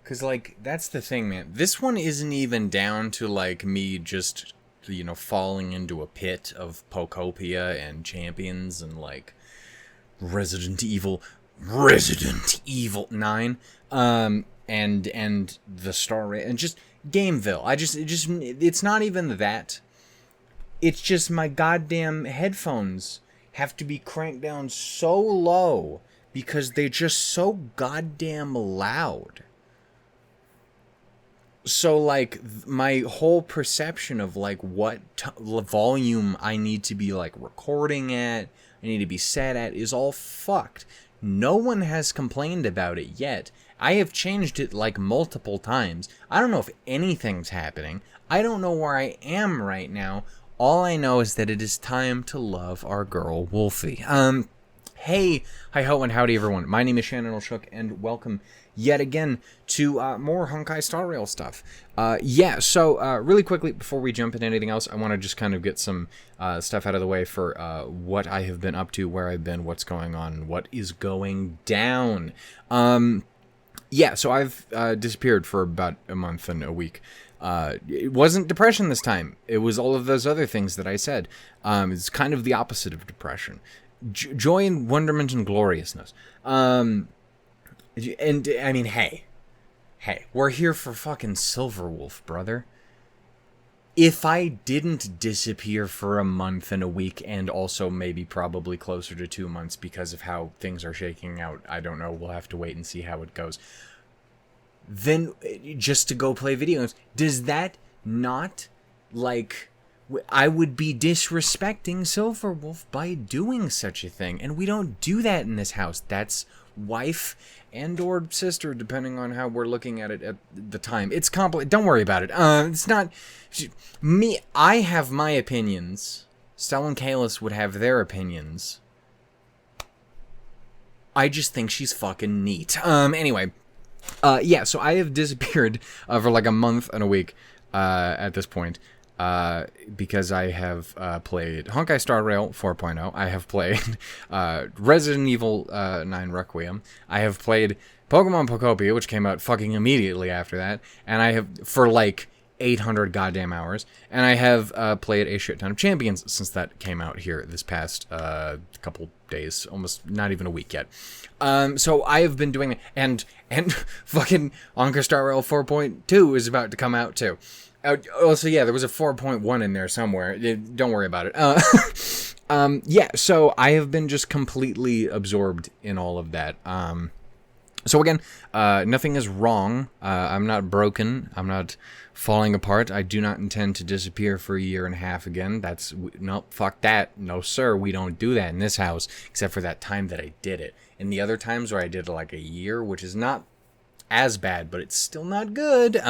Because, like, that's the thing, man. This one isn't even down to, like, me just, falling into a pit of Pokopia and Champions and, like, Resident Evil 9, and the Star Rail, and just Gameville. It's not even that. It's just my goddamn headphones have to be cranked down so low because they're just so goddamn loud. So, like, my whole perception of, like, what volume I need to be, like, recording at, I need to be set at, is all fucked. No one has complained about it yet. I have changed it, like, multiple times. I don't know if anything's happening. I don't know where I am right now. All I know is that it is time to love our girl, Wolfie. Hey, hi ho and howdy everyone. My name is Shannon Olshook, and welcome yet again to more Honkaistarrail stuff. So really quickly, before we jump into anything else, I want to just kind of get some stuff out of the way for what I have been up to, where I've been, what's going on, what is going down. So I've disappeared for about a month and a week. It wasn't depression this time. It was all of those other things that I said. It's kind of the opposite of depression. Joy and wonderment and gloriousness. And, I mean, hey, we're here for fucking Silverwolf, brother. If I didn't disappear for a month and a week, and also maybe probably closer to 2 months because of how things are shaking out, I don't know, we'll have to wait and see how it goes, then just to go play video games, does that not, like, I would be disrespecting Silverwolf by doing such a thing, and we don't do that in this house. That's wife and or sister, depending on how we're looking at it at the time. It's complicated. Don't worry about it. It's not me. I have my opinions. Stella and Kalis would have their opinions. I just think she's fucking neat. Anyway, so I have disappeared for like a month and a week at this point. Because I have played Honkaistarrail 4.0, I have played Resident Evil 9 Requiem, I have played Pokemon Pokopia, which came out fucking immediately after that, and I have, for like 800 goddamn hours, and I have played a shit ton of Champions since that came out here this past couple days, almost not even a week yet. So I have been doing it, and fucking Honkaistarrail 4.2 is about to come out too. Also, yeah, there was a 4.1 in there somewhere. Don't worry about it. So I have been just completely absorbed in all of that. So again, nothing is wrong. I'm not broken. I'm not falling apart. I do not intend to disappear for a year and a half again. Nope, fuck that. No, sir, we don't do that in this house, except for that time that I did it. And the other times where I did like a year, which is not as bad, but it's still not good.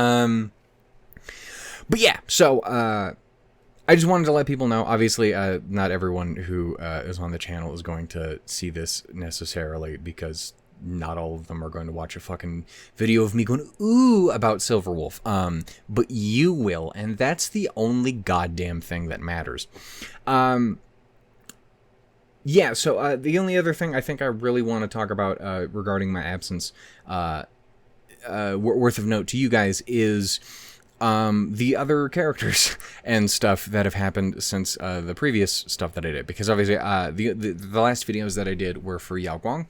But yeah, so I just wanted to let people know, obviously, not everyone who is on the channel is going to see this necessarily, because not all of them are going to watch a fucking video of me going, ooh, about Silverwolf. But you will, and that's the only goddamn thing that matters. So the only other thing I think I really want to talk about regarding my absence, worth of note to you guys, is the other characters and stuff that have happened since the previous stuff that I did, because obviously the last videos that I did were for Yao Guang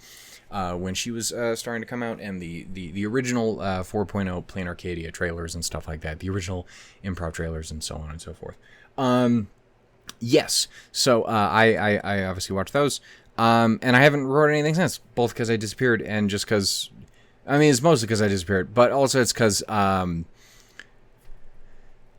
when she was starting to come out, and the original 4.0 Plain Arcadia trailers and stuff like that, the original improv trailers and so on and so forth. Yes, so I obviously watched those, and I haven't recorded anything since, both because I disappeared and just because, I mean, it's mostly because I disappeared, but also it's because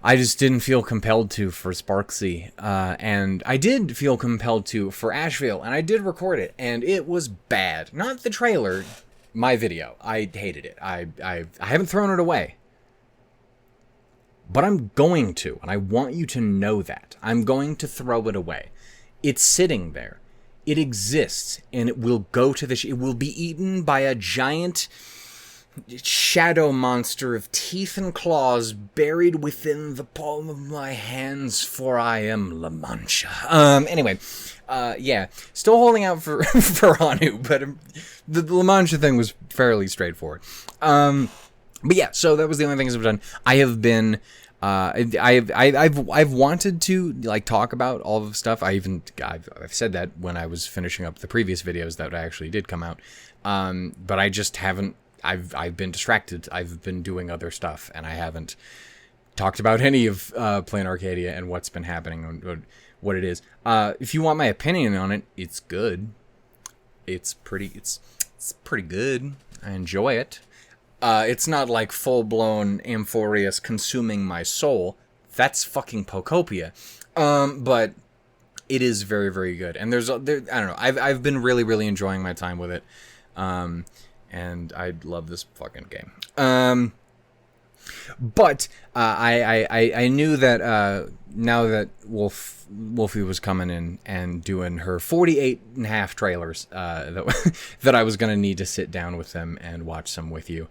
I just didn't feel compelled to for Sparksy, and I did feel compelled to for Asheville, and I did record it, and it was bad. Not the trailer, my video. I hated it. I haven't thrown it away, but I'm going to, and I want you to know that. I'm going to throw it away. It's sitting there. It exists, and it will go to the... It will be eaten by a giant shadow monster of teeth and claws buried within the palm of my hands, for I am La Mancha. Anyway, still holding out for for Hanu, but the La Mancha thing was fairly straightforward. But yeah, so that was the only things I've done. I have been, I've wanted to like talk about all of the stuff. I've said that when I was finishing up the previous videos that actually did come out. But I just haven't. I've been distracted. I've been doing other stuff, and I haven't talked about any of Plain Arcadia and what's been happening or what it is. If you want my opinion on it, it's good. It's pretty good. I enjoy it. It's not like full-blown Amphorius consuming my soul. That's fucking Pocopia. But it is very, very good. And I don't know. I've been really, really enjoying my time with it. And I love this fucking game. But I knew that now that Wolfie was coming in and doing her 48.5 trailers, that I was going to need to sit down with them and watch some with you.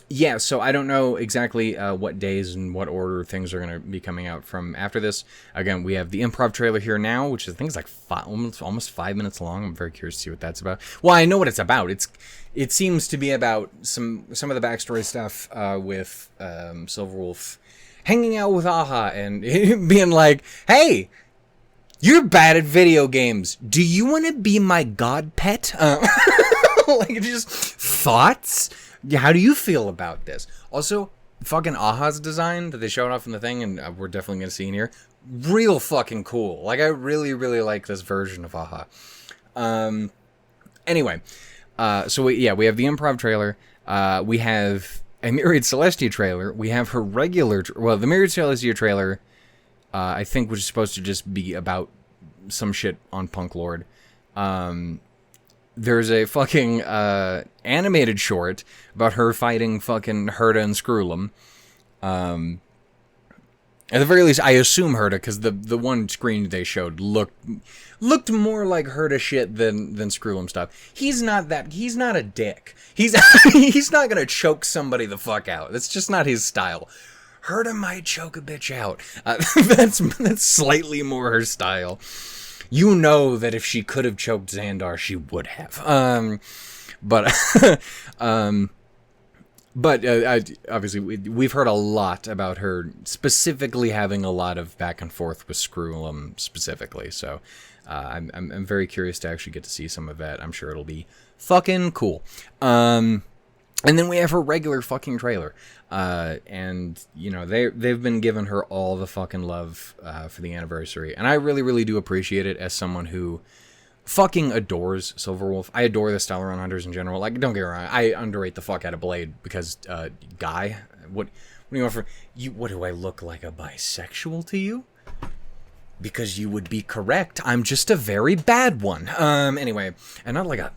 Yeah, so I don't know exactly what days and what order things are going to be coming out from after this. Again, we have the improv trailer here now, which I think is like almost 5 minutes long. I'm very curious to see what that's about. Well, I know what it's about. It seems to be about some of the backstory stuff with Silverwolf hanging out with Aha and being like, hey, you're bad at video games. Do you want to be my god pet? Like, just thoughts? How do you feel about this? Also, fucking Aha's design that they showed off in the thing, and we're definitely going to see in here, real fucking cool. Like, I really, really like this version of Aha. Anyway, so we have the improv trailer. We have a Myriad Celestia trailer. We have her regular... the Myriad Celestia trailer, I think, was supposed to just be about some shit on Punk Lord. There's a fucking animated short about her fighting fucking Herta and Skrullum. At the very least, I assume Herta, because the one screen they showed looked more like Herta shit than Skrullum stuff. He's not a dick. He's not gonna choke somebody the fuck out. That's just not his style. Herta might choke a bitch out. That's slightly more her style. You know that if she could have choked Xandar, she would have. But obviously we've heard a lot about her specifically having a lot of back and forth with Skrullum specifically. So I'm very curious to actually get to see some of that. I'm sure it'll be fucking cool. And then we have her regular fucking trailer. And, you know, they've been giving her all the fucking love for the anniversary. And I really, really do appreciate it as someone who fucking adores Silverwolf. I adore the Stellaron hunters in general. Like, don't get me wrong, I underrate the fuck out of Blade because, Guy, what do you want from you? What do I look like, a bisexual to you? Because you would be correct. I'm just a very bad one. Anyway, and not like a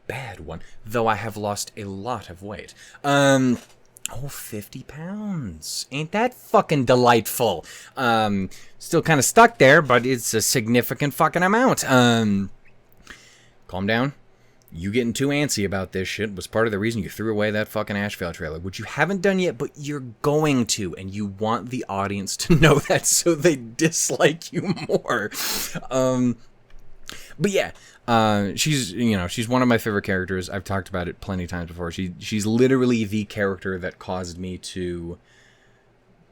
bad one. Though I have lost a lot of weight. 50 pounds. Ain't that fucking delightful? Still kind of stuck there, but it's a significant fucking amount. Calm down. You getting too antsy about this shit was part of the reason you threw away that fucking Ashvale trailer, which you haven't done yet, but you're going to, and you want the audience to know that so they dislike you more. But yeah, she's one of my favorite characters. I've talked about it plenty of times before. She's literally the character that caused me to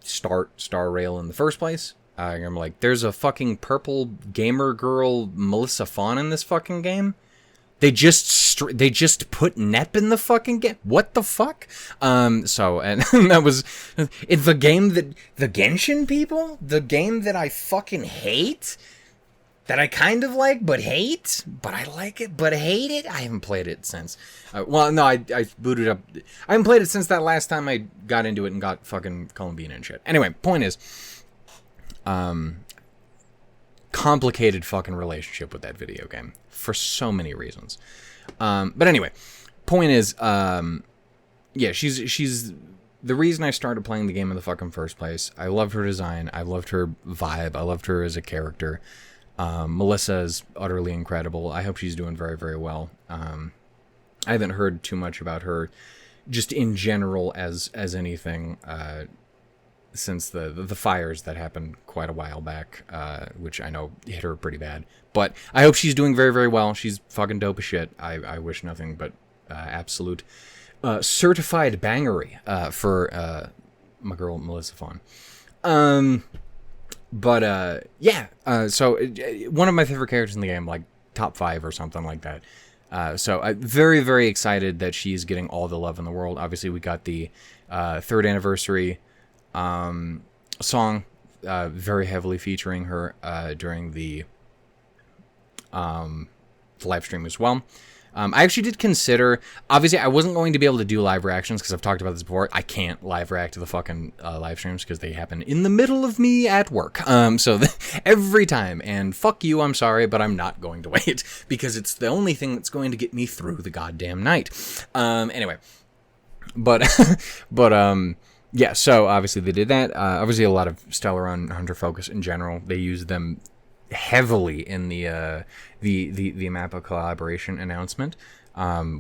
start Starrail in the first place. I'm like, there's a fucking purple gamer girl Melissa Fawn in this fucking game. They just put Nep in the fucking game. What the fuck? And that was the game that the Genshin people, the game that I fucking hate, that I kind of like but hate, but I like it but hate it. I haven't played it since. I booted up. I haven't played it since that last time I got into it and got fucking Columbine and shit. Anyway, point is, complicated fucking relationship with that video game for so many reasons. But anyway, point is, she's the reason I started playing the game in the fucking first place. I loved her design. I loved her vibe. I loved her as a character. Melissa is utterly incredible. I hope she's doing very, very well. I haven't heard too much about her just in general as anything, since the fires that happened quite a while back, which I know hit her pretty bad. But I hope she's doing very, very well. She's fucking dope as shit. I wish nothing but absolute certified bangery for my girl Melissa Fawn. So one of my favorite characters in the game, like top 5 or something like that. So I'm very, very excited that she's getting all the love in the world. Obviously, we got the 3rd anniversary song, very heavily featuring her during the live stream as well. I actually did consider, obviously I wasn't going to be able to do live reactions because I've talked about this before. I can't live react to the fucking live streams because they happen in the middle of me at work. Every time, and fuck you, I'm sorry, but I'm not going to wait because it's the only thing that's going to get me through the goddamn night. Anyway, yeah, so obviously they did that. Obviously a lot of Stellaron Hunter focus in general. They used them heavily in the Mappa collaboration announcement,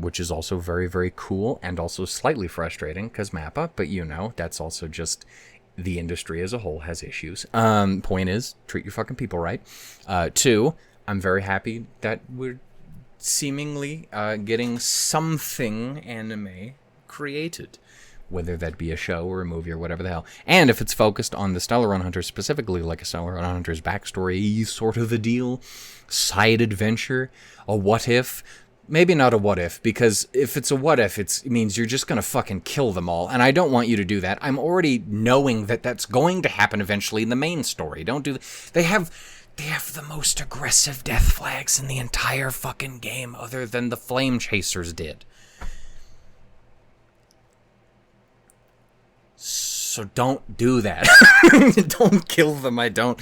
which is also very, very cool and also slightly frustrating because Mappa, but you know, that's also just the industry as a whole has issues. Point is, treat your fucking people right. 2, I'm very happy that we're seemingly getting something anime created, whether that be a show or a movie or whatever the hell. And if it's focused on the Stellaron Hunter, specifically like a Stellaron Hunter's backstory sort of a deal, side adventure, a what if, maybe not a what if, because if it's a what if, it means you're just going to fucking kill them all. And I don't want you to do that. I'm already knowing that that's going to happen eventually in the main story. Don't do that. They have the most aggressive death flags in the entire fucking game other than the Flame Chasers did. So don't do that. Don't kill them. I don't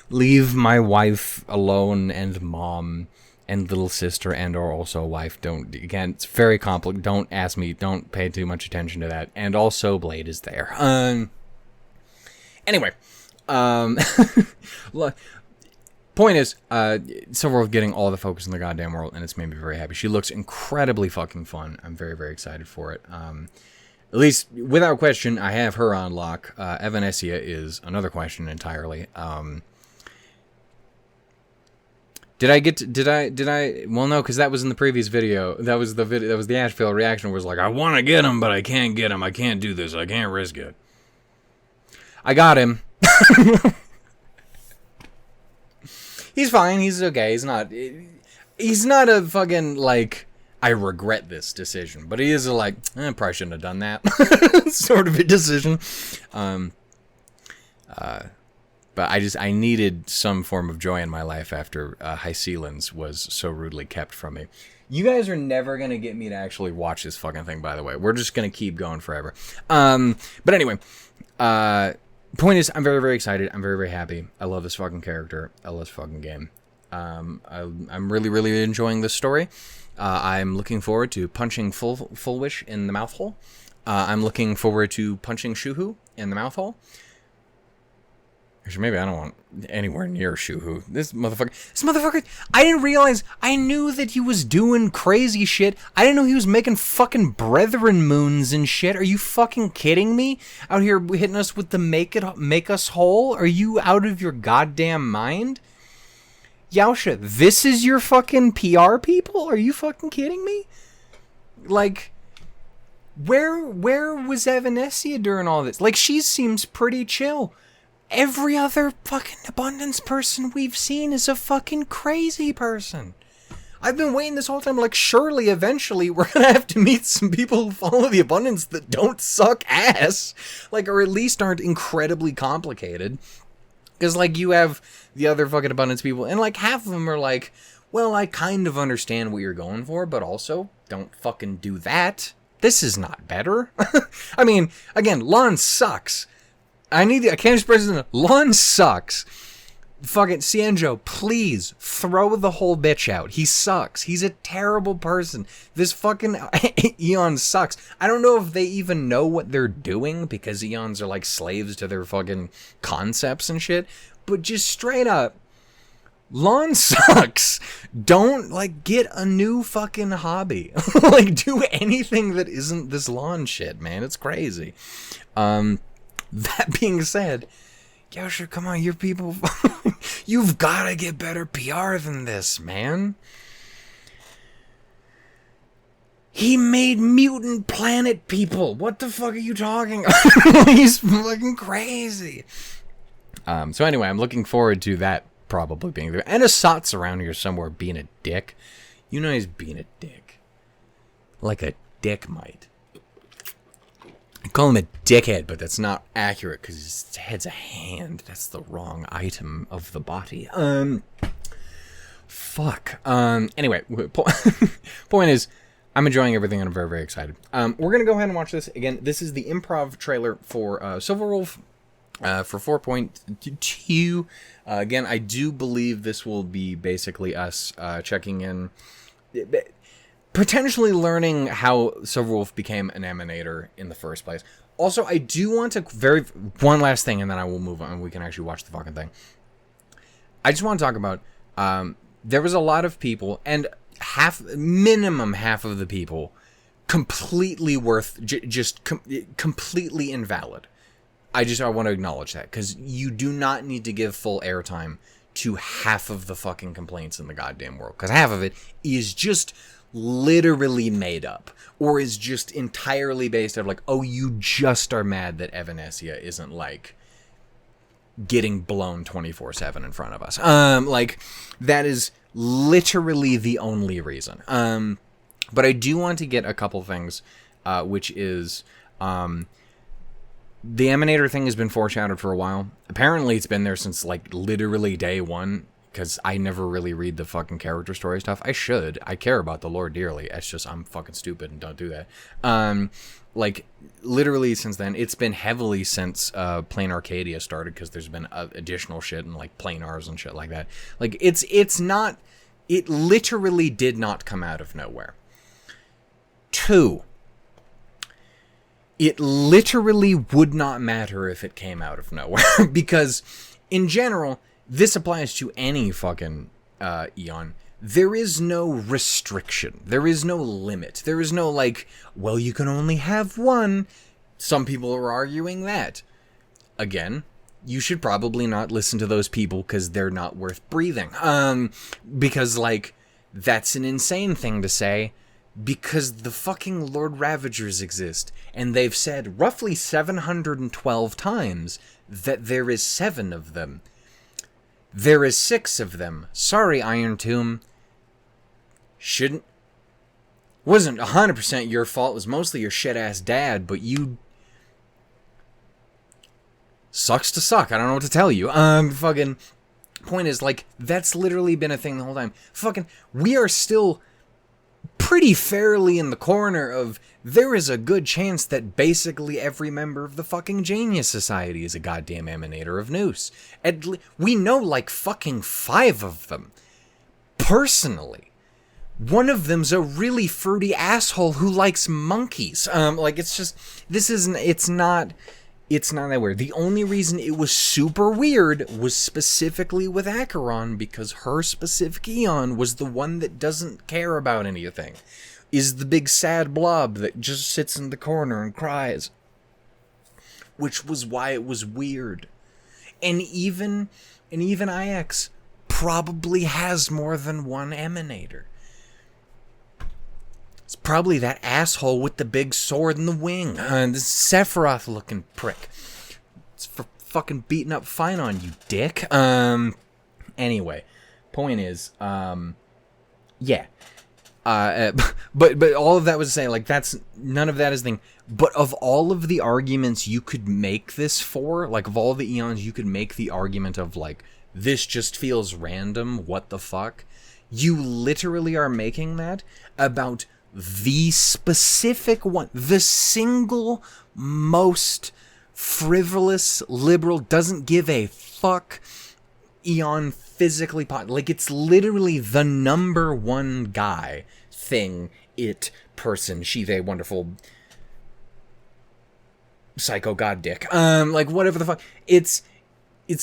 leave my wife alone and mom and little sister and or also wife. Don't, again, it's very complicated. Don't ask me. Don't pay too much attention to that. And also Blade is there. Anyway. Point is, Silverwolf getting all the focus in the goddamn world, and it's made me very happy. She looks incredibly fucking fun. I'm very, very excited for it. At least, without question, I have her on lock. Evanescia is another question entirely. Well, no, because that was in the previous video. That was the Asheville reaction, was like, I want to get him, but I can't get him. I can't do this. I can't risk it. I got him. He's fine. He's okay. He's not a fucking, like, I regret this decision, but he is a, like, probably shouldn't have done that sort of a decision. But I needed some form of joy in my life after High Sealands was so rudely kept from me. You guys are never going to get me to actually watch this fucking thing, by the way. We're just going to keep going forever. But anyway, point is, I'm very, very excited. I'm very, very happy. I love this fucking character. I love this fucking game. I'm really, really enjoying this story. I'm looking forward to punching Full Wish in the mouth hole. I'm looking forward to punching Shuhu in the mouth hole. Actually, maybe I don't want anywhere near Shuhu. This motherfucker, I didn't realize, I knew that he was doing crazy shit. I didn't know he was making fucking brethren moons and shit. Are you fucking kidding me? Out here hitting us with the make us whole? Are you out of your goddamn mind? Yaosha, this is your fucking PR people? Are you fucking kidding me? Like, where was Evanescia during all this? Like, she seems pretty chill. Every other fucking abundance person we've seen is a fucking crazy person. I've been waiting this whole time, like, surely eventually we're gonna have to meet some people who follow the abundance that don't suck ass. Like, or at least aren't incredibly complicated. Because, like, you have the other fucking abundance people, and, like, half of them are like, well, I kind of understand what you're going for, but also, don't fucking do that. This is not better. I mean, again, Lon sucks. I can't express it. Lon sucks. Fucking Cienjo, please throw the whole bitch out. He sucks. He's a terrible person. This fucking Eon sucks. I don't know if they even know what they're doing because Eons are like slaves to their fucking concepts and shit. But just straight up, Lon sucks. Don't, like, get a new fucking hobby. Like, do anything that isn't this Lon shit, man. It's crazy. That being said, Yosha, come on, your people, you've got to get better PR than this, man. He made mutant planet people. What the fuck are you talking about? He's fucking crazy. So anyway, I'm looking forward to that probably being there. And Asat's around here somewhere being a dick. You know he's being a dick. Like a dick might. I call him a dickhead, but that's not accurate because his head's a hand. That's the wrong item of the body. Fuck. Anyway, point is, I'm enjoying everything and I'm very, very excited. We're going to go ahead and watch this. Again, this is the improv trailer for Silverwolf for 4.2. Again, I do believe this will be basically us checking in, potentially learning how Silverwolf became an emanator in the first place. Also, I do want to one last thing, and then I will move on. We can actually watch the fucking thing. I just want to talk about, there was a lot of people, and minimum half of the people, completely completely invalid. I want to acknowledge that, because you do not need to give full airtime to half of the fucking complaints in the goddamn world, because half of it is just literally made up, or is just entirely based on like, oh, you just are mad that Evanesia isn't like getting blown 24/7 in front of us. Like that is literally the only reason. But I do want to get a couple things, which is the Emanator thing has been foreshadowed for a while. Apparently it's been there since like literally day one, because I never really read the fucking character story stuff. I should. I care about the lore dearly. It's just I'm fucking stupid and don't do that. Like literally since then, it's been heavily since Plain Arcadia started, because there's been additional shit and like planars and shit like that. Like it's not. It literally did not come out of nowhere. 2. It literally would not matter if it came out of nowhere, because in general, this applies to any fucking Eon. There is no restriction. There is no limit. There is no like, well, you can only have one. Some people are arguing that. Again, you should probably not listen to those people, because they're not worth breathing. Because like, that's an insane thing to say, because the fucking Lord Ravagers exist, and they've said roughly 712 times that there is 7 of them. There is 6 of them. Sorry, Iron Tomb. Wasn't 100% your fault. It was mostly your shit-ass dad, but you... Sucks to suck. I don't know what to tell you. Fucking... Point is, like, that's literally been a thing the whole time. Fucking... We are still pretty fairly in the corner of... There is a good chance that basically every member of the fucking Genius Society is a goddamn emanator of Noose. We know, like, fucking 5 of them. Personally. One of them's a really fruity asshole who likes monkeys. Like, it's just... It's not that weird. The only reason it was super weird was specifically with Acheron, because her specific Eon was the one that doesn't care about anything. Is the big sad blob that just sits in the corner and cries. Which was why it was weird. And even IX probably has more than one emanator. It's probably that asshole with the big sword and the wing. This Sephiroth-looking prick. It's for fucking beating up fine on you, dick. Anyway, point is, yeah. But all of that was to say, like, none of that is the thing. But of all of the arguments you could make this for, like, of all the Eons you could make the argument of, like, this just feels random, what the fuck? You literally are making that about the specific one, the single most frivolous, liberal, doesn't give a fuck Eon physically like, it's literally the number one guy, thing, it, person, she, they, wonderful, psycho god dick, like, whatever the fuck, it's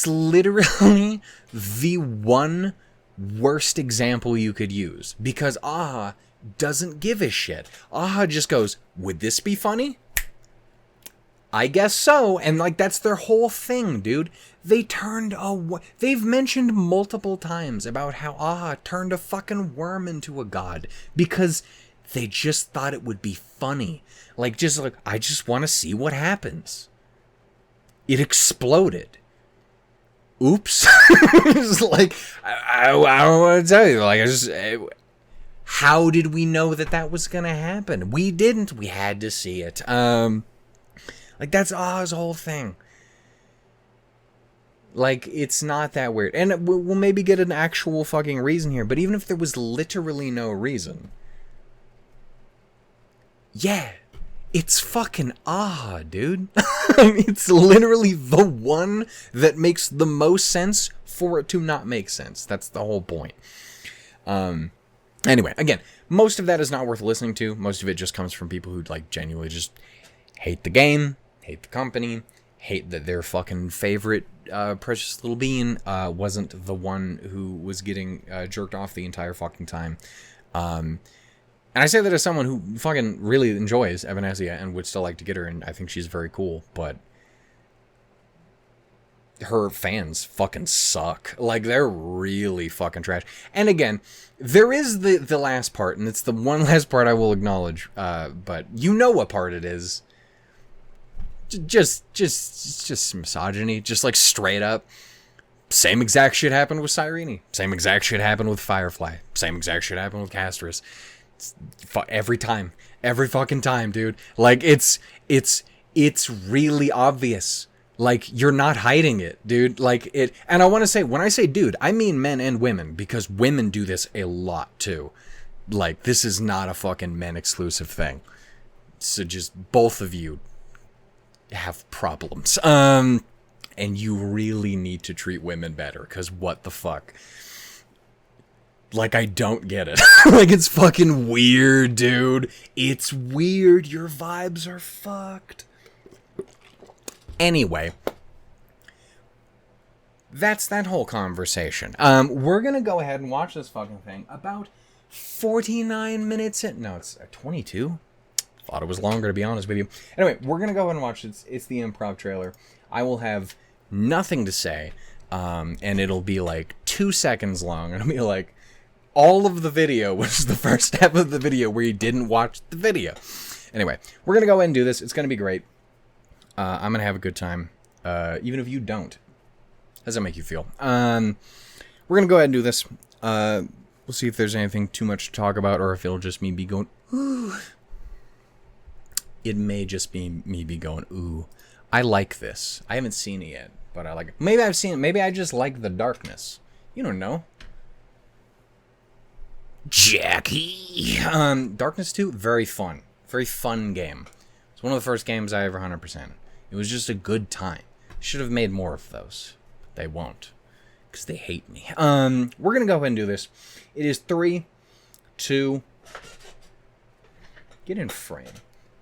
literally the one worst example you could use, because Aha doesn't give a shit. Aha just goes, would this be funny? I guess so. And like, that's their whole thing, dude. They've mentioned multiple times about how Aha turned a fucking worm into a god, because They just thought it would be funny. Like, I just want to see what happens. It exploded. Oops. It's like, I don't want to tell you. Like, how did we know that was going to happen? We didn't. We had to see it. Like, that's his whole thing. Like, it's not that weird. And we'll maybe get an actual fucking reason here. But even if there was literally no reason. Yeah. It's fucking dude. It's literally the one that makes the most sense for it to not make sense. That's the whole point. Anyway, again, most of that is not worth listening to. Most of it just comes from people who, like, genuinely just hate the game, hate the company, hate that their fucking favorite precious little bean wasn't the one who was getting jerked off the entire fucking time. And I say that as someone who fucking really enjoys Evanesia and would still like to get her, and I think she's very cool, but her fans fucking suck. Like, they're really fucking trash. And again, there is the last part, and it's the one last part I will acknowledge, but you know what part it is. Just misogyny, just like straight up. Same exact shit happened with Cyrene. Same exact shit happened with Firefly. Same exact shit happened with Castris. Every time. Every fucking time, dude. Like, it's really obvious. Like, you're not hiding it, dude. Like, and I want to say, when I say dude, I mean men and women, because women do this a lot, too. Like, this is not a fucking men-exclusive thing. So just, both of you have problems. And you really need to treat women better, because what the fuck? Like, I don't get it. Like, it's fucking weird, dude. It's weird. Your vibes are fucked. Anyway, that's that whole conversation. We're gonna go ahead and watch this fucking thing. About 49 minutes in. No, it's 22. Thought it was longer, to be honest with you. Anyway, we're gonna go ahead and watch it. It's the improv trailer. I will have nothing to say, and it'll be like 2 seconds long. It'll be like, all of the video was the first step of the video where you didn't watch the video. Anyway, we're gonna go ahead and do this. It's gonna be great. I'm gonna have a good time, even if you don't. How does that make you feel? We're gonna go ahead and do this. We'll see if there's anything too much to talk about, or if it'll just me be going, ooh. It may just be me be going, ooh. I like this. I haven't seen it yet, but I like it. Maybe I've seen it. Maybe I just like the darkness. You don't know. Jackie! Darkness 2, very fun. Very fun game. It's one of the first games I ever 100%. It was just a good time. Should have made more of those. But they won't. Because they hate me. We're going to go ahead and do this. It is 3, 2... Get in frame.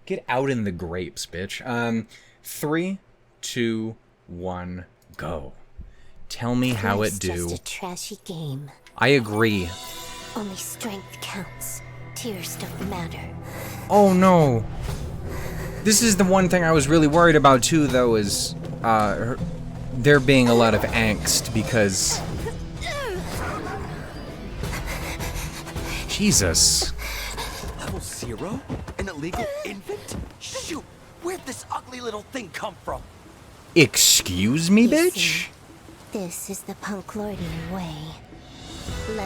Get out in the grapes, bitch. 3, 2, 1, go. Tell me how it do. Just a trashy game. I agree. Only strength counts. Tears don't matter. Oh no. This is the one thing I was really worried about too, though, is there being a lot of angst because... Jesus. Level 0? An illegal infant? Shoot! Where'd this ugly little thing come from? Excuse me, bitch? This is the Punklordian way.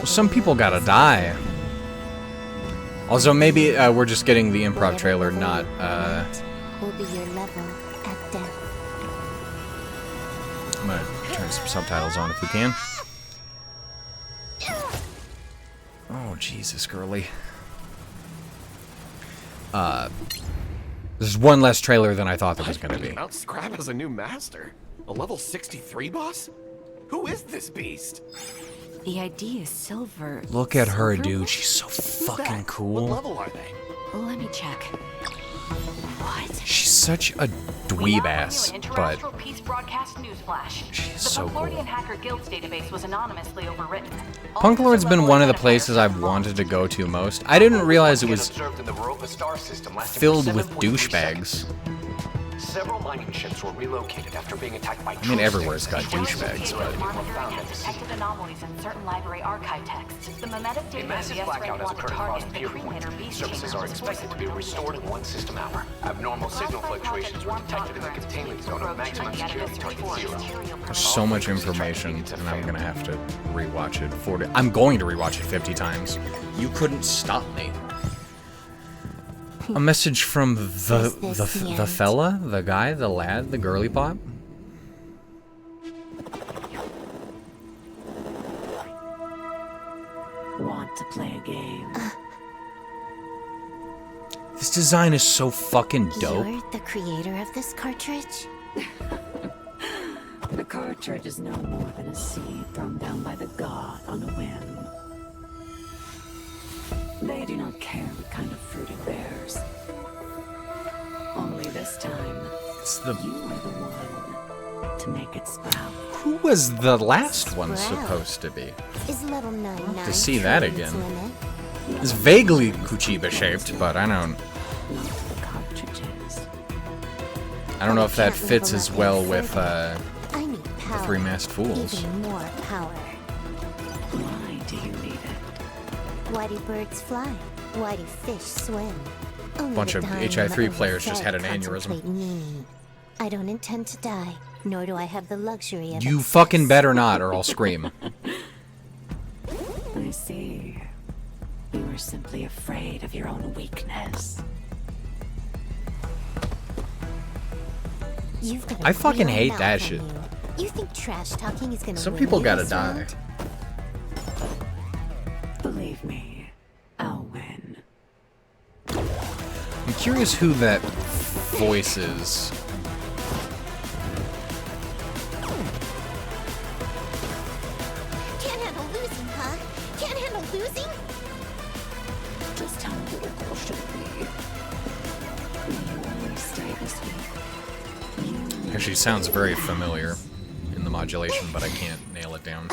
Some people gotta die. Also, maybe we're just getting the improv trailer, not, will be your level at death. I'm gonna turn some subtitles on if we can. Oh, Jesus, girly. This is one less trailer than I thought there was gonna be. Mount Scrap has a new master? A level 63 boss? Who is this beast? The idea is Silver. Look at her, Silverwolf? dude. She's so fucking cool. What level are they? Let me check. What? She's such a dweeb ass, but Peace broadcast newsflash. she's The so cool. Punklordian Hacker Guild's database was anonymously overwritten. Punklord's been one of the places I've wanted to go to most. I didn't realize it was filled with douchebags. Several mining ships were relocated after being attacked by I mean, everywhere's got douchebags, Monitoring but... and detected anomalies in certain library archive texts. The memetic A data massive the blackout has wanted occurred across target the Pier 1. cremator beast Services chamber are was expected to be forcibly restored in 1 system hour. Abnormal signal fluctuations were detected in the containment zone of maximum security target 0. There's so much information, and I'm gonna have to rewatch it 40. I'm going to rewatch it 50 times. You couldn't stop me. A message from the fella, the guy, the lad, the girly pop. Want to play a game? This design is so fucking dope. You're the creator of this cartridge? The cartridge is no more than a seed thrown down by the god on a whim. They do not care what kind of fruit it bears. Only this time, It's the... you are the one to make it sprout. Who was the last one Sprout. supposed to be? Is level 99 To see that Train's again. limit? It's vaguely Kuchiba shaped, but I don't Not the cartridges. know if that Can't fits level as up well any with further. I need power. Three Masked Fools. Even more power. Why do you need it? Why do birds fly? Why do fish swim? Only Bunch the of dying HI3 and players just had an overfed aneurysm. contemplate meaning. I don't intend to die, nor do I have the luxury of You excess. fucking better not, or I'll scream. I see. You are simply afraid of your own weakness. You've got a I fucking real hate mouth that on shit. You think trash talking is gonna Some win people you gotta this die. round? Believe me, I'll win. I'm curious who that voice is. Can't handle losing, huh? Can't handle losing? Just tell me what your goal should be. Will you only stay this week? Actually, sounds very familiar in the modulation, but I can't nail it down.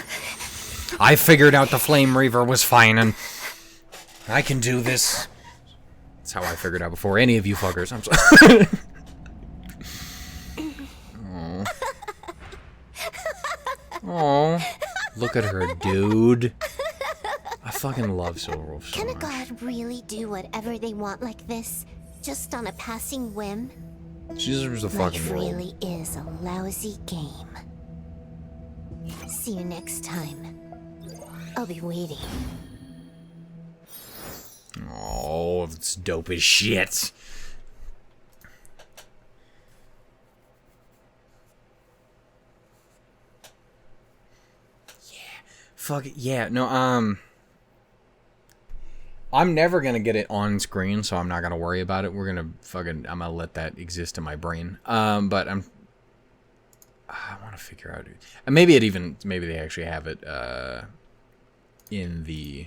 I figured out the Flame Reaver was fine, and I can do this. That's how I figured out before any of you fuckers. I'm sorry. Aw. Look at her, dude. I fucking love Silverwolf so Can a much. god really do whatever they want like this? Just on a passing whim? She deserves the Life fucking world. really is a lousy game. See you next time. I'll be waiting. Oh, it's dope as shit. Yeah. Fuck it. Yeah, no, I'm never gonna get it on screen, so I'm not gonna worry about it. I'm gonna let that exist in my brain. But I want to figure out, and maybe they actually have it, in the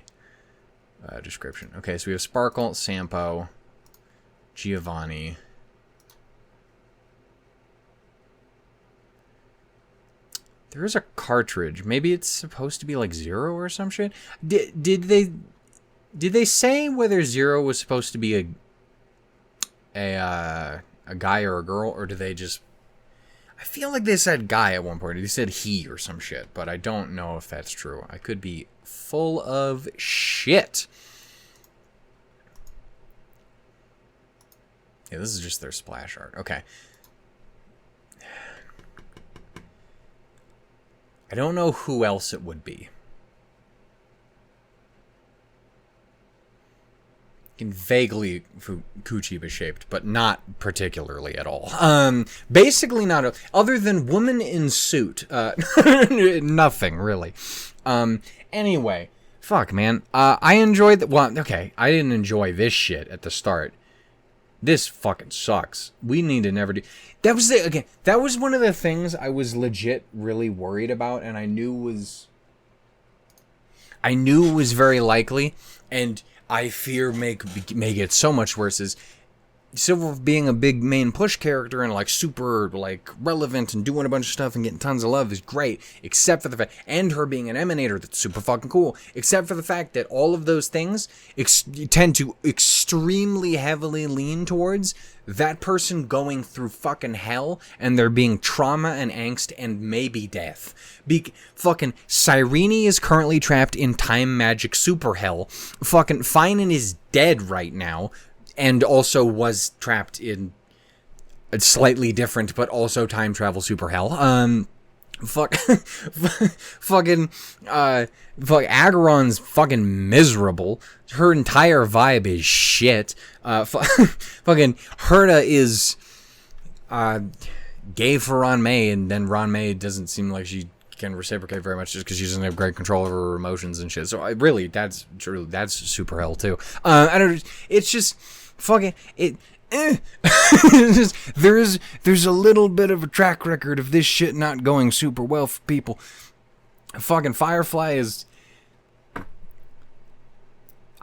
description. Okay, so we have Sparkle, Sampo, Giovanni. There is a cartridge. Maybe it's supposed to be like Zero or some shit. Did they say whether Zero was supposed to be a guy or a girl, or did they just? I feel like they said guy at one point. They said he or some shit, but I don't know if that's true. I could be full of shit. Yeah, this is just their splash art. Okay. I don't know who else it would be. Vaguely Kuchiba shaped, but not particularly at all. Basically not, other than woman in suit. Nothing really. Anyway, fuck, man. I enjoyed okay, I didn't enjoy this shit at the start. This fucking sucks. We need to never do. That was one of the things I was legit really worried about, and I knew was very likely, and I fear make it so much worse is Silverwolf being a big main push character and like super like relevant and doing a bunch of stuff and getting tons of love is great, except for the fact, and her being an emanator, that's super fucking cool, except for the fact that all of those things tend to extremely heavily lean towards that person going through fucking hell and there being trauma and angst and maybe death. Fucking Cyrene is currently trapped in time magic super hell. Fucking Finan is dead right now. And also was trapped in a slightly different, but also time travel super hell. Agaron's fucking miserable. Her entire vibe is shit. Fucking Herta is gay for Ron May, and then Ron May doesn't seem like she can reciprocate very much just because she doesn't have great control over her emotions and shit. So that's super hell too. It's just fucking it. There's a little bit of a track record of this shit not going super well for people. Fucking Firefly is,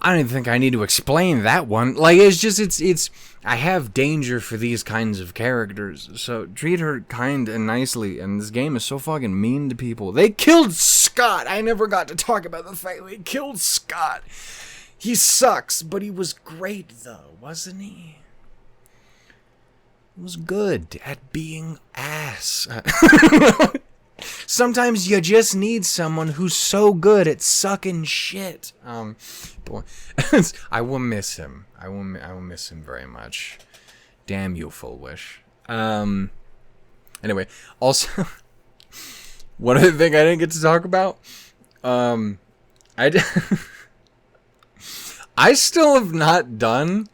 I don't even think I need to explain that one. Like, it's I have danger for these kinds of characters, so treat her kind and nicely. And this game is so fucking mean to people. They killed Scott. I never got to talk about the fact they killed Scott. He sucks, but he was great though, wasn't he? He was good at being ass. Sometimes you just need someone who's so good at sucking shit. Boy, I will miss him. I will miss him very much. Damn you, Full Wish. Anyway, also, one other thing I didn't get to talk about. I still have not done,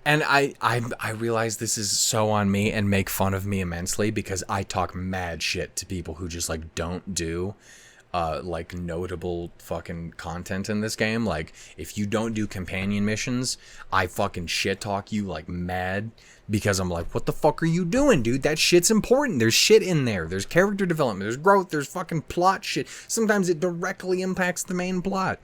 and I realize this is so on me and make fun of me immensely because I talk mad shit to people who just like don't do like notable fucking content in this game. Like, if you don't do companion missions, I fucking shit talk you like mad because I'm like, what the fuck are you doing, dude? That shit's important. There's shit in there. There's character development. There's growth. There's fucking plot shit. Sometimes it directly impacts the main plot.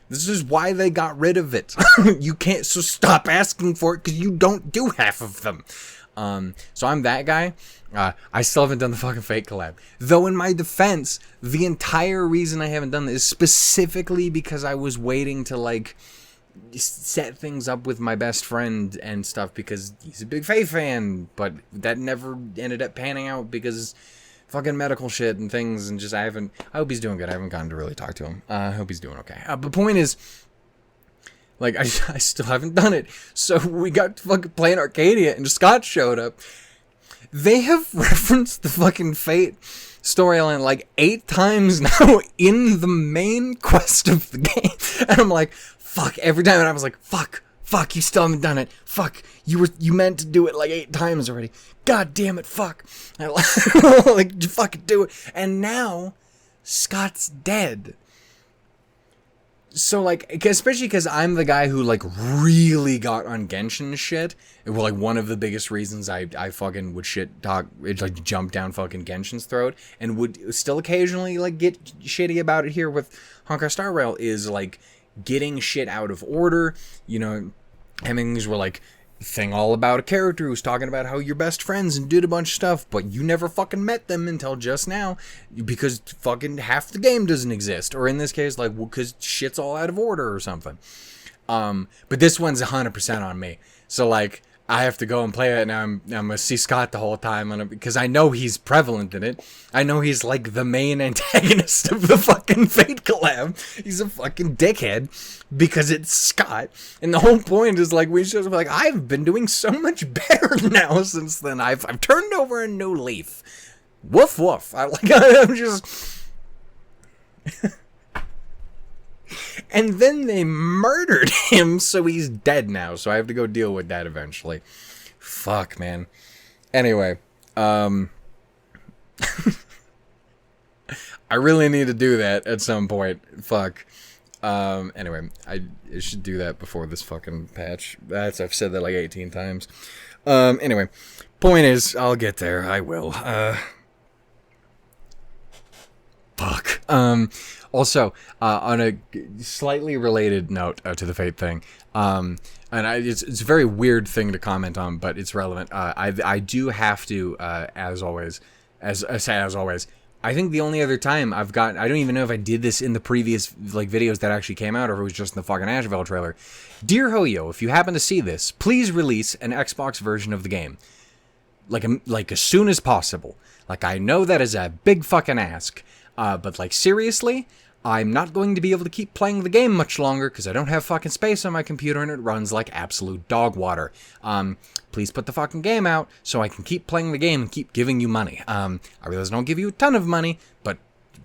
This is why they got rid of it. You can't, so stop asking for it because you don't do half of them. So I'm that guy. I still haven't done the fucking Fate collab. Though in my defense, the entire reason I haven't done this is specifically because I was waiting to like set things up with my best friend and stuff because he's a big Fate fan, but that never ended up panning out because fucking medical shit and things, and just I hope he's doing good. I haven't gotten to really talk to him. I hope he's doing okay. But the point is, like, I still haven't done it. So we got to fucking playing Arcadia, and Scott showed up. They have referenced the fucking Fate storyline like 8 times now in the main quest of the game. And I'm like, fuck, every time. And I was like, fuck, you still haven't done it. Fuck, you meant to do it like 8 times already. God damn it, fuck. Like, fucking do it. And now, Scott's dead. So, like, especially because I'm the guy who, like, really got on Genshin shit. Well, like, one of the biggest reasons I fucking would shit talk, like, jump down fucking Genshin's throat, and would still occasionally, like, get shitty about it here with Honkaistarrail is, like, getting shit out of order, you know, having things were like, thing all about a character who's talking about how you're best friends and did a bunch of stuff, but you never fucking met them until just now because fucking half the game doesn't exist, or in this case, like, because shit's all out of order or something. But this one's 100% on me, so like I have to go and play it, and I'm gonna see Scott the whole time on it because I know he's prevalent in it. I know he's like the main antagonist of the fucking Fate collab. He's a fucking dickhead because it's Scott, and the whole point is like we should be like, I've been doing so much better now since then. I've turned over a new leaf. Woof woof. I'm just. And then they murdered him, so he's dead now. So I have to go deal with that eventually. Fuck, man. Anyway, I really need to do that at some point. Fuck. Anyway, I should do that before this fucking patch. I've said that like 18 times. Anyway, point is, I'll get there. I will. Fuck. Also, on a slightly related note to the Fate thing, and it's a very weird thing to comment on, but it's relevant. I do have to, as always, I think the only other time I've got, I don't even know if I did this in the previous like videos that actually came out, or if it was just in the fucking Asheville trailer. Dear Hoyo, if you happen to see this, please release an Xbox version of the game, like as soon as possible. Like, I know that is a big fucking ask, but like seriously, I'm not going to be able to keep playing the game much longer because I don't have fucking space on my computer and it runs like absolute dog water. Please put the fucking game out so I can keep playing the game and keep giving you money. I realize I don't give you a ton of money, but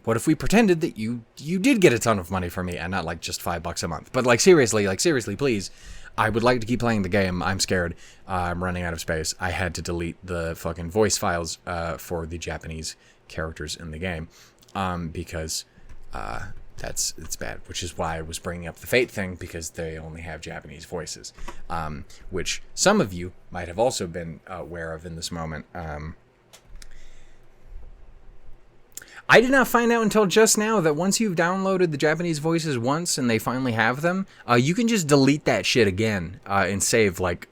what if we pretended that you did get a ton of money from me and not like just $5 a month? But like seriously, please. I would like to keep playing the game. I'm scared. I'm running out of space. I had to delete the fucking voice files for the Japanese characters in the game because it's bad. Which is why I was bringing up the Fate thing, because they only have Japanese voices, which some of you might have also been aware of in this moment. I did not find out until just now that once you've downloaded the Japanese voices once and they finally have them, you can just delete that shit again and save like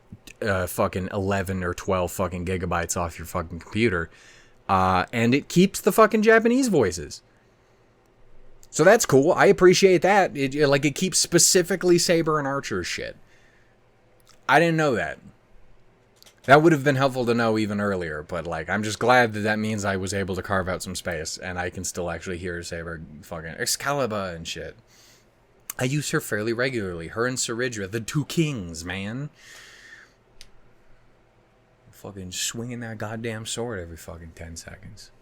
fucking 11 or 12 fucking gigabytes off your fucking computer. And it keeps the fucking Japanese voices. So that's cool. I appreciate that. It keeps specifically Saber and Archer shit. I didn't know that. That would have been helpful to know even earlier, but like, I'm just glad that means I was able to carve out some space and I can still actually hear Saber fucking Excalibur and shit. I use her fairly regularly. Her and Saridra, the two kings, man. Fucking swinging that goddamn sword every fucking 10 seconds.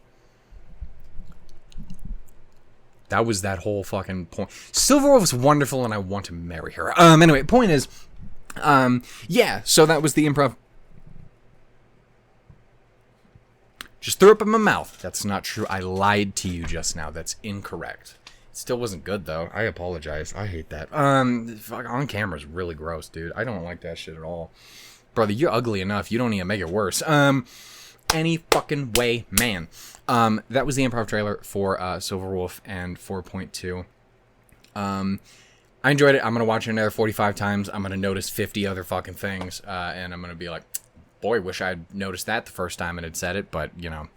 That was that whole fucking point. Silverwolf's wonderful and I want to marry her. Anyway, point is, yeah, so that was the improv. Just threw up in my mouth. That's not true. I lied to you just now. That's incorrect. It still wasn't good, though. I apologize. I hate that. Fuck, on camera is really gross, dude. I don't like that shit at all. Brother, you're ugly enough. You don't need to make it worse. Any fucking way, man. That was the improv trailer for Silverwolf and 4.2. I enjoyed it. I'm going to watch it another 45 times. I'm going to notice 50 other fucking things. And I'm going to be like, boy, wish I'd noticed that the first time and had said it, but, you know.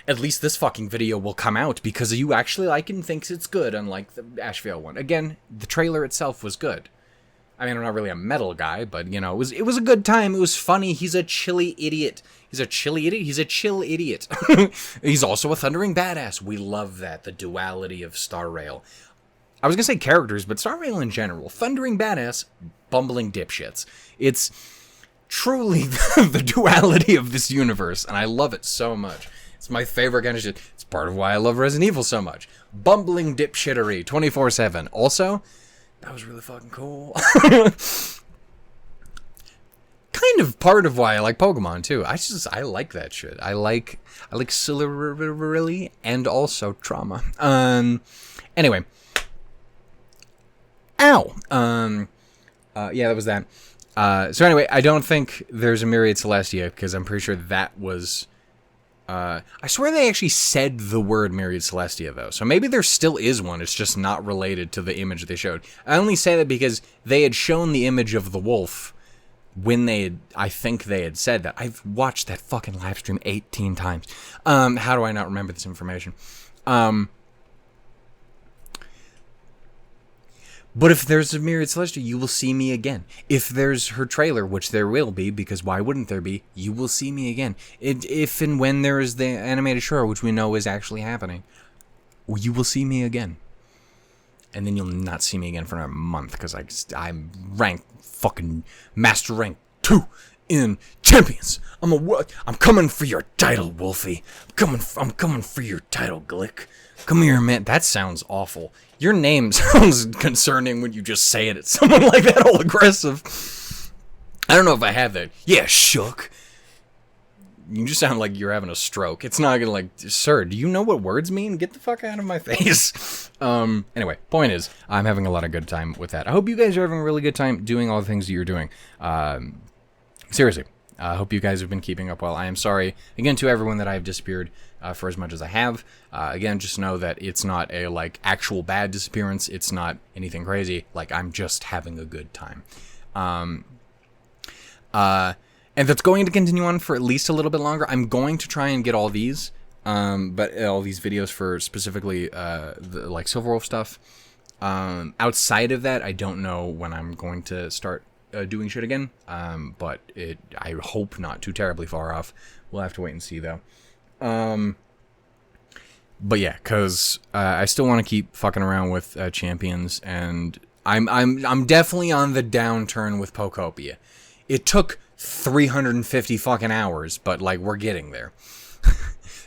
At least this fucking video will come out because you actually like it and thinks it's good, unlike the Asheville one. Again, the trailer itself was good. I mean, I'm not really a metal guy, but, you know, it was a good time. It was funny. He's a chilly idiot. He's a chilly idiot? He's a chill idiot. He's also a thundering badass. We love that, the duality of Starrail. I was going to say characters, but Starrail in general. Thundering badass, bumbling dipshits. It's truly the duality of this universe, and I love it so much. It's my favorite kind of shit. It's part of why I love Resident Evil so much. Bumbling dipshittery, 24/7. Also, that was really fucking cool. Kind of part of why I like Pokemon, too. I like that shit. I like Silverwolf and also Trauma. Anyway. Ow! Yeah, that was that. So anyway, I don't think there's a Myriad Celestia, because I'm pretty sure that was... I swear they actually said the word Myriad Celestia, though. So maybe there still is one, it's just not related to the image they showed. I only say that because they had shown the image of the wolf when I think they had said that. I've watched that fucking live stream 18 times. How do I not remember this information? But if there's a Myriad Celestia, you will see me again. If there's her trailer, which there will be, because why wouldn't there be, you will see me again. If and when there is the animated show, which we know is actually happening, you will see me again. And then you'll not see me again for another month, because I'm ranked fucking Master Rank 2 in Champions. I'm coming for your title, Wolfie. I'm coming for your title, Glick. Come here, man. That sounds awful. Your name sounds concerning when you just say it at someone like that, all aggressive. I don't know if I have that. Yeah, shook. You just sound like you're having a stroke. It's not gonna like, sir, do you know what words mean? Get the fuck out of my face. Anyway, point is, I'm having a lot of good time with that. I hope you guys are having a really good time doing all the things that you're doing. Seriously, I hope you guys have been keeping up well. I am sorry, again, to everyone that I have disappeared for as much as I have. Again, just know that it's not a, like, actual bad disappearance. It's not anything crazy. Like, I'm just having a good time. And that's going to continue on for at least a little bit longer. I'm going to try and get all these, but all these videos for specifically, the, like, Silverwolf stuff. Outside of that, I don't know when I'm going to start doing shit again, but I hope not too terribly far off. We'll have to wait and see, though. But yeah, because I still want to keep fucking around with champions, and I'm definitely on the downturn with Pokopia. It took 350 fucking hours, but, like, we're getting there.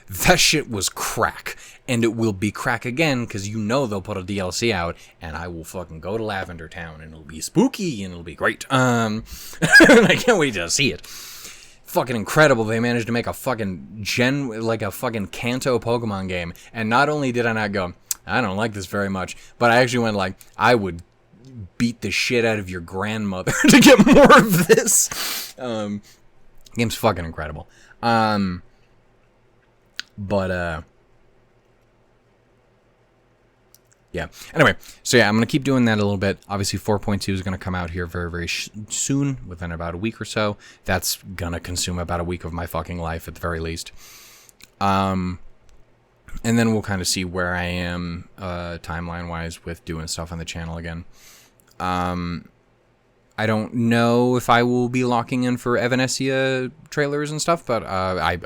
That shit was crack, and it will be crack again, because you know they'll put a DLC out, and I will fucking go to Lavender Town, and it'll be spooky, and it'll be great. I can't wait to see it. Fucking incredible, they managed to make a fucking a fucking Kanto Pokemon game, and not only did I not go, I don't like this very much, but I actually went like, I would beat the shit out of your grandmother to get more of this. Game's fucking incredible. Yeah. Anyway, so yeah, I'm going to keep doing that a little bit. Obviously, 4.2 is going to come out here very, very soon, within about a week or so. That's going to consume about a week of my fucking life, at the very least. And then we'll kind of see where I am timeline-wise with doing stuff on the channel again. I don't know if I will be locking in for Evanescence trailers and stuff, but I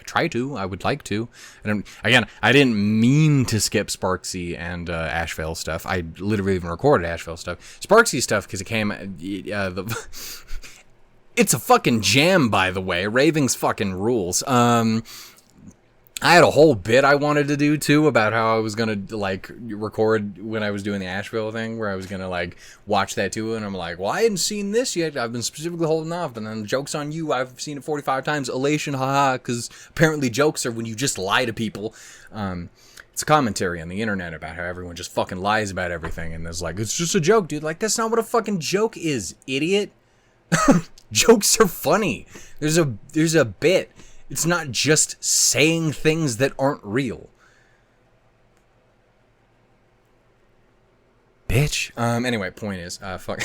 try to. I would like to. I didn't mean to skip Sparksy and Ashvale stuff. I literally even recorded Ashvale stuff. Sparksy stuff, because it came... it's a fucking jam, by the way. Raving's fucking rules. I had a whole bit I wanted to do, too, about how I was going to, like, record when I was doing the Asheville thing, where I was going to, like, watch that, too, and I'm like, well, I hadn't seen this yet. I've been specifically holding off, and then joke's on you. I've seen it 45 times. Elation, haha, because apparently jokes are when you just lie to people. It's a commentary on the internet about how everyone just fucking lies about everything, and it's like, it's just a joke, dude. Like, that's not what a fucking joke is, idiot. Jokes are funny. There's a bit. It's not just saying things that aren't real. Bitch. Anyway, point is, fuck.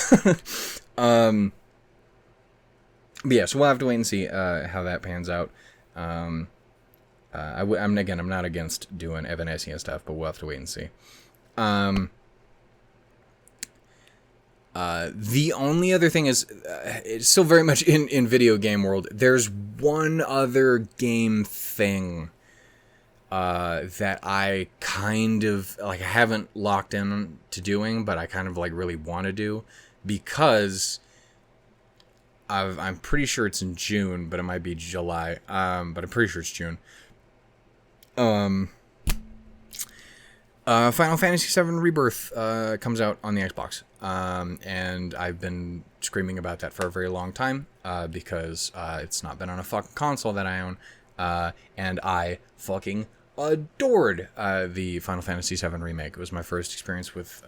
But yeah, so we'll have to wait and see how that pans out. I'm not against doing Evanescence stuff, but we'll have to wait and see. The only other thing is, it's still very much in video game world. There's one other game thing that I kind of, like, I haven't locked in to doing, but I kind of, like, really want to do, because I'm pretty sure it's in June, but it might be July, but I'm pretty sure it's June. Final Fantasy VII Rebirth comes out on the Xbox, and I've been screaming about that for a very long time, because it's not been on a fucking console that I own, and I fucking adored the Final Fantasy VII Remake. It was my first experience with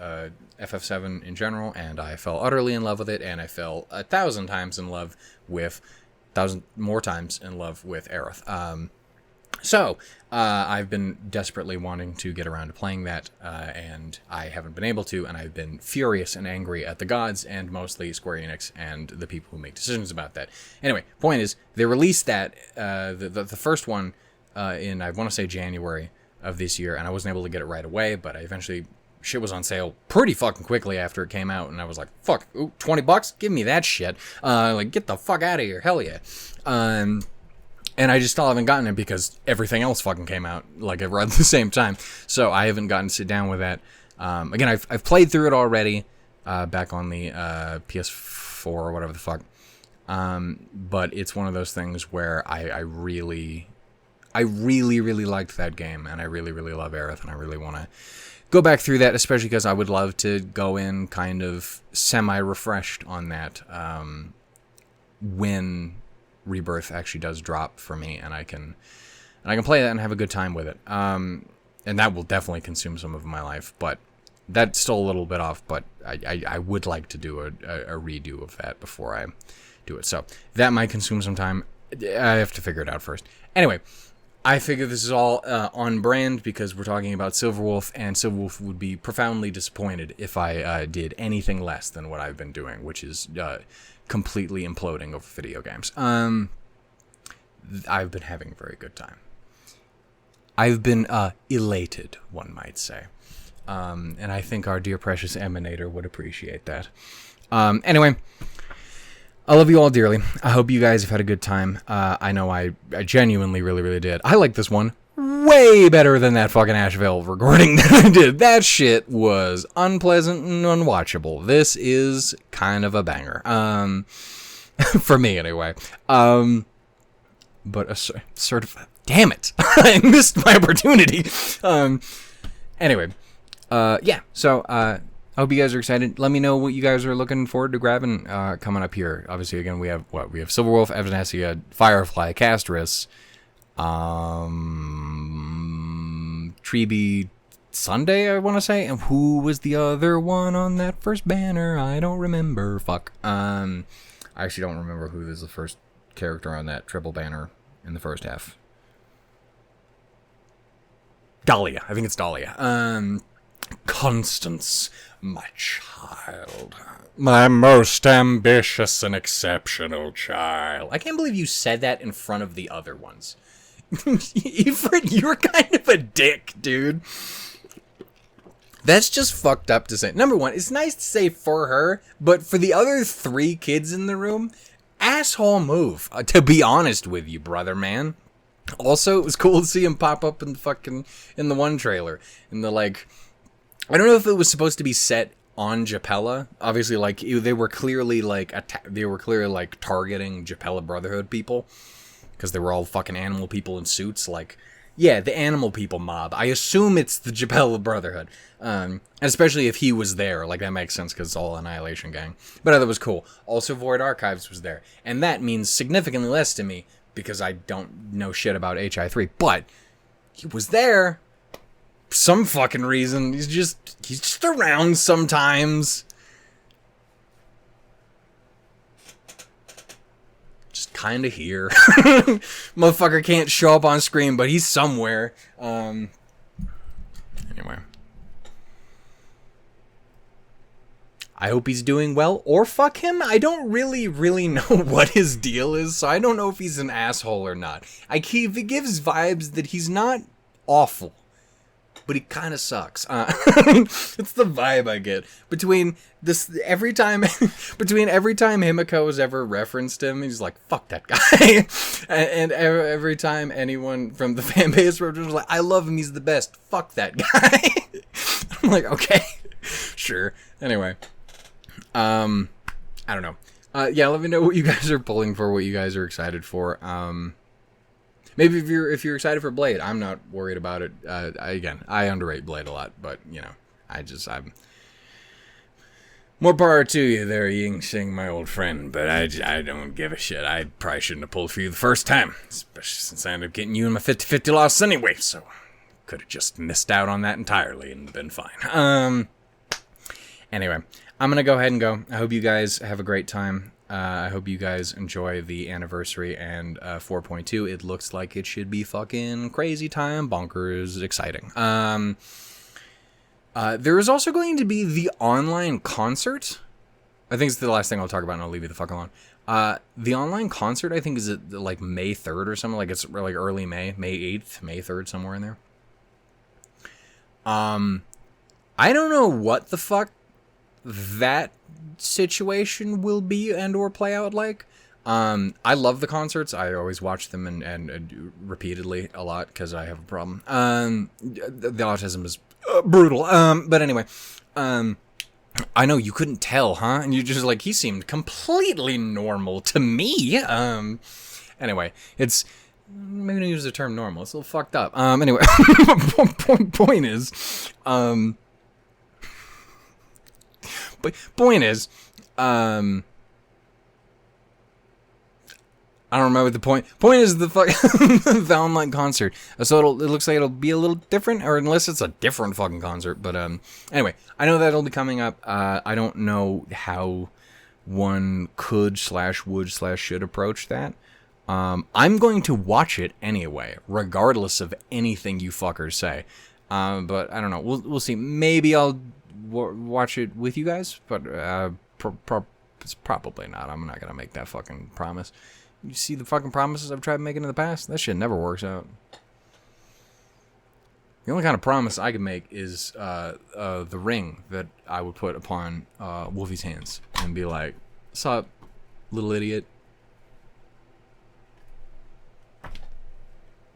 FF7 in general, and I fell utterly in love with it, and I fell 1,000 times in love with, 1,000 more times in love with Aerith. So, I've been desperately wanting to get around to playing that, and I haven't been able to, and I've been furious and angry at the gods, and mostly Square Enix and the people who make decisions about that. Anyway, point is, they released that, the first one, in, I want to say, January of this year, and I wasn't able to get it right away, but I eventually, shit was on sale pretty fucking quickly after it came out, and I was like, fuck, ooh, $20? Give me that shit. Like, get the fuck out of here, hell yeah. And I just still haven't gotten it because everything else fucking came out, like, around the same time. So I haven't gotten to sit down with that. Again, I've played through it already, back on the PS4 or whatever the fuck. But it's one of those things where I really liked that game, and I really love Aerith, and I really want to go back through that, especially because I would love to go in kind of semi-refreshed on that when Rebirth actually does drop for me, and I can play that and have a good time with it. And that will definitely consume some of my life, but that's still a little bit off. But I would like to do a redo of that before I do it. So that might consume some time. I have to figure it out first. Anyway, I figure this is all on brand because we're talking about Silverwolf, and Silverwolf would be profoundly disappointed if I did anything less than what I've been doing, which is completely imploding over video games. I've been having a very good time. I've been elated, one might say. And I think our dear precious Emanator would appreciate that. Anyway, I love you all dearly. I hope you guys have had a good time. I know I genuinely really, really did. I like this one way better than that fucking Asheville recording that I did. That shit was unpleasant and unwatchable. This is kind of a banger. For me, anyway. But a sort of... Damn it! I missed my opportunity. Anyway. Yeah, so... I hope you guys are excited. Let me know what you guys are looking forward to grabbing coming up here. Obviously, again, we have what? We have Silverwolf, Evanescia, Firefly, Castris, Treeby, Sunday, I want to say. And who was the other one on that first banner? I don't remember. Fuck. I actually don't remember who is the first character on that triple banner in the first half. Dahlia. I think it's Dahlia. Constance, my child. My most ambitious and exceptional child. I can't believe you said that in front of the other ones. Ifrit, you're kind of a dick, dude. That's just fucked up to say. Number one, it's nice to say for her, but for the other 3 kids in the room, asshole move, to be honest with you, brother, man. Also, it was cool to see him pop up in the one trailer. In the, like... I don't know if it was supposed to be set on Japella. Obviously, like, they were clearly, like, targeting Japella Brotherhood people. Because they were all fucking animal people in suits. Like, yeah, the animal people mob. I assume it's the Japella Brotherhood. And especially if he was there. Like, that makes sense because it's all Annihilation Gang. But I thought it was cool. Also, Void Archives was there. And that means significantly less to me because I don't know shit about HI3. But he was there. Some fucking reason. He's just around sometimes. Just kind of here. Motherfucker can't show up on screen, but he's somewhere. Anyway. I hope he's doing well, or fuck him. I don't really know what his deal is, so I don't know if he's an asshole or not. He gives vibes that he's not awful. But he kind of sucks. It's the vibe I get between every time Himiko has ever referenced him, he's like, "Fuck that guy," and every time anyone from the fan base was like, "I love him, he's the best." Fuck that guy. I'm like, okay, sure. Anyway, I don't know. Yeah, let me know what you guys are pulling for, what you guys are excited for. Maybe if you're excited for Blade, I'm not worried about it. I underrate Blade a lot, but you know, I'm more power to you there, Ying Sing, my old friend. But I don't give a shit. I probably shouldn't have pulled for you the first time, especially since I ended up getting you in my 50-50 loss anyway. So could have just missed out on that entirely and been fine. Anyway, I'm gonna go ahead and go. I hope you guys have a great time. I hope you guys enjoy the anniversary and 4.2. It looks like it should be fucking crazy time, bonkers, exciting. There is also going to be the online concert. I think it's the last thing I'll talk about, and I'll leave you the fuck alone. The online concert, I think, is like May 3rd or something. Like it's like early May 8th, May 3rd, somewhere in there. I don't know what the fuck that situation will be and or play out like. I love the concerts. I always watch them and repeatedly a lot because I have a problem. The autism is brutal. But anyway, I know you couldn't tell, huh? And you're just like, he seemed completely normal to me. Anyway, it's maybe don't use the term normal. It's a little fucked up. Anyway, point is, but point is, I don't remember the point. Point is the the online concert. So it looks like it'll be a little different, or unless it's a different fucking concert. But anyway, I know that'll be coming up. I don't know how one could / would / should approach that. I'm going to watch it anyway, regardless of anything you fuckers say. But I don't know. We'll see. Maybe I'll watch it with you guys, but it's probably not. I'm not gonna make that fucking promise. You see the fucking promises I've tried making in the past? That shit never works out. The only kind of promise I can make is the ring that I would put upon Wolfie's hands and be like, "Sup, little idiot."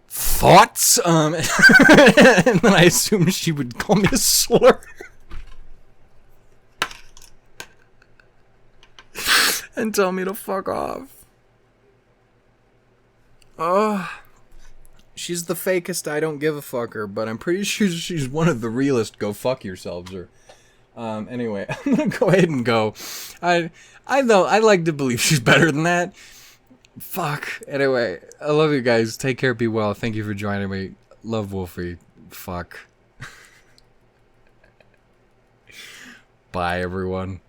Thoughts? And then I assumed she would call me a slur. And tell me to fuck off. She's the fakest I don't give a fucker, but I'm pretty sure she's one of the realest go fuck yourselves. Or anyway, I'm gonna go ahead and go. I like to believe she's better than that. Fuck. Anyway, I love you guys. Take care, be well. Thank you for joining me. Love Wolfie. Fuck. Bye, everyone.